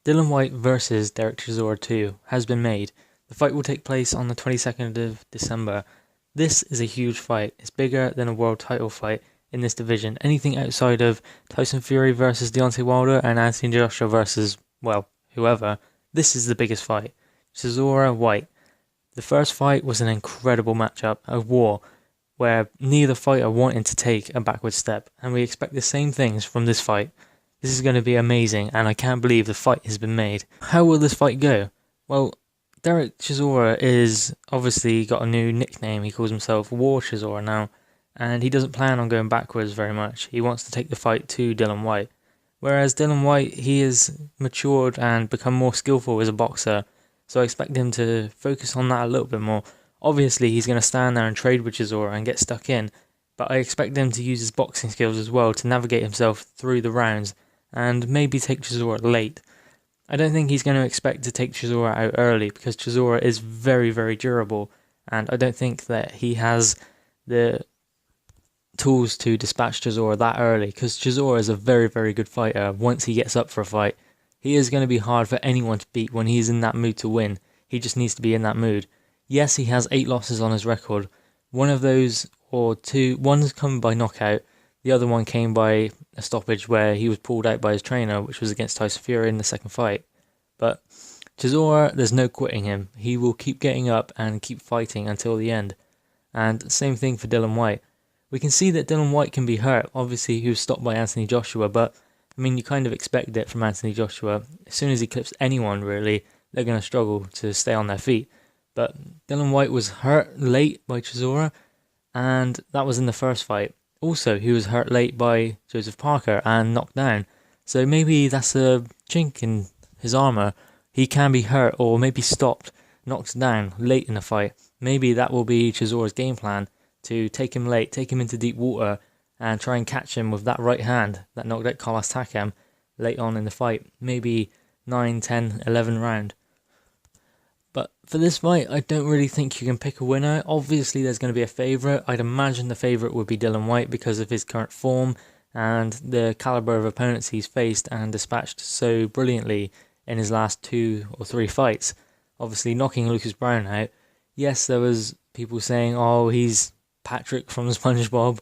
Dillian Whyte vs Dereck Chisora Wll has been made. The fight will take place on the 22nd of December. This is a huge fight. It's bigger than a world title fight in this division. Anything outside of Tyson Fury versus Deontay Wilder and Anthony Joshua versus, well, whoever, this is the biggest fight. Chisora Whyte. The first fight was an incredible matchup, a war, where neither fighter wanted to take a backward step, and we expect the same things from this fight. This is going to be amazing, and I can't believe the fight has been made. How will this fight go? Well, Dereck Chisora is obviously got a new nickname. He calls himself War Chisora now, and he doesn't plan on going backwards very much. He wants to take the fight to Dillian Whyte. Whereas Dillian Whyte, he has matured and become more skillful as a boxer, so I expect him to focus on that a little bit more. Obviously, he's going to stand there and trade with Chisora and get stuck in, but I expect him to use his boxing skills as well to navigate himself through the rounds and maybe take Chisora late. I don't think he's going to expect to take Chisora out early because Chisora is very, very durable, and I don't think that he has the tools to dispatch Chisora that early because Chisora is a very, very good fighter once he gets up for a fight. He is going to be hard for anyone to beat when he's in that mood to win. He just needs to be in that mood. Yes, he has 8 losses on his record. One of those, or two, one's come by knockout. The other one came by a stoppage where he was pulled out by his trainer, which was against Tyson Fury in the second fight. But Chisora, there's no quitting him. He will keep getting up and keep fighting until the end. And same thing for Dillian Whyte. We can see that Dillian Whyte can be hurt. Obviously, he was stopped by Anthony Joshua, but I mean, you kind of expect it from Anthony Joshua. As soon as he clips anyone, really, they're going to struggle to stay on their feet. But Dillian Whyte was hurt late by Chisora, and that was in the first fight. Also, he was hurt late by Joseph Parker and knocked down. So maybe that's a chink in his armour. He can be hurt or maybe stopped, knocked down late in the fight. Maybe that will be Chisora's game plan, to take him late, take him into deep water, and try and catch him with that right hand that knocked out Carlos Takam late on in the fight. Maybe 9, 10, 11 round. But for this fight, I don't really think you can pick a winner. Obviously, there's going to be a favourite. I'd imagine the favourite would be Dillian Whyte because of his current form and the calibre of opponents he's faced and dispatched so brilliantly in his last 2 or 3 fights. Obviously, knocking Lucas Browne out. Yes, there was people saying, oh, he's Patrick from SpongeBob.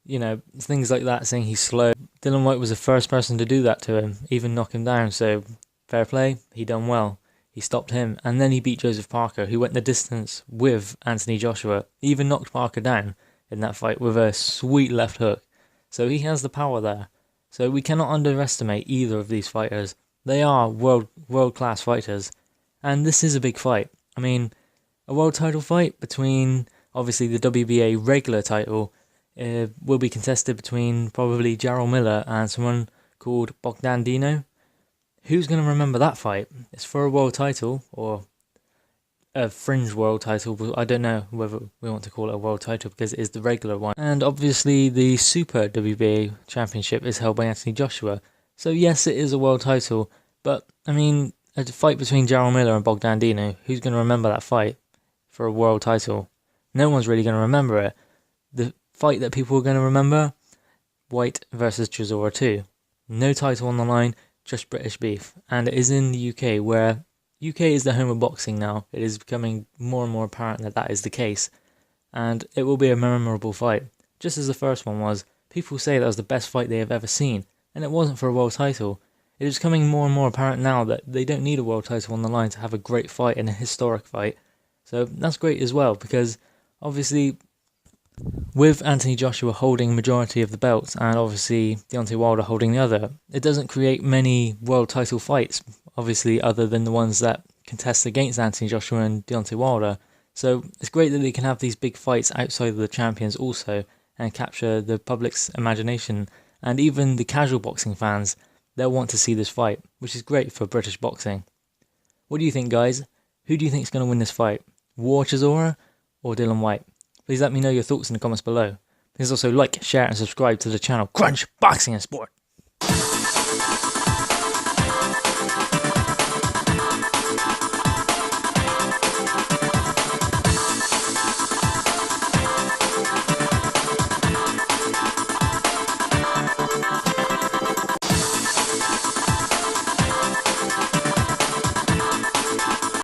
You know, things like that, saying he's slow. Dillian Whyte was the first person to do that to him, even knock him down. So, fair play, he done well. He stopped him, and then he beat Joseph Parker, who went the distance with Anthony Joshua. He even knocked Parker down in that fight with a sweet left hook. So he has the power there. So we cannot underestimate either of these fighters. They are world-class fighters. And this is a big fight. I mean, a world title fight between, obviously, the WBA regular title will be contested between probably Jarrell Miller and someone called Bogdan Dino. Who's going to remember that fight? It's for a world title, or a fringe world title, but I don't know whether we want to call it a world title because it is the regular one. And obviously the Super WBA Championship is held by Anthony Joshua. So yes, it is a world title, but I mean, a fight between Jarrell Miller and Bogdan Dino, who's going to remember that fight for a world title? No one's really going to remember it. The fight that people are going to remember? Whyte versus Chisora 2. No title on the line, just British beef, and it is in the UK, where UK is the home of boxing now. It is becoming more and more apparent that that is the case, and it will be a memorable fight, just as the first one was. People say that was the best fight they have ever seen, and it wasn't for a world title. It is becoming more and more apparent now that they don't need a world title on the line to have a great fight and a historic fight, so that's great as well, because obviously with Anthony Joshua holding majority of the belts and obviously Deontay Wilder holding the other, it doesn't create many world title fights, obviously, other than the ones that contest against Anthony Joshua and Deontay Wilder. So it's great that they can have these big fights outside of the champions also and capture the public's imagination, and even the casual boxing fans, they'll want to see this fight, which is great for British boxing. What do you think, guys? Who do you think is going to win this fight? War Chisora or Dillian Whyte? Please let me know your thoughts in the comments below. Please also like, share and subscribe to the channel Crunch Boxing and Sport.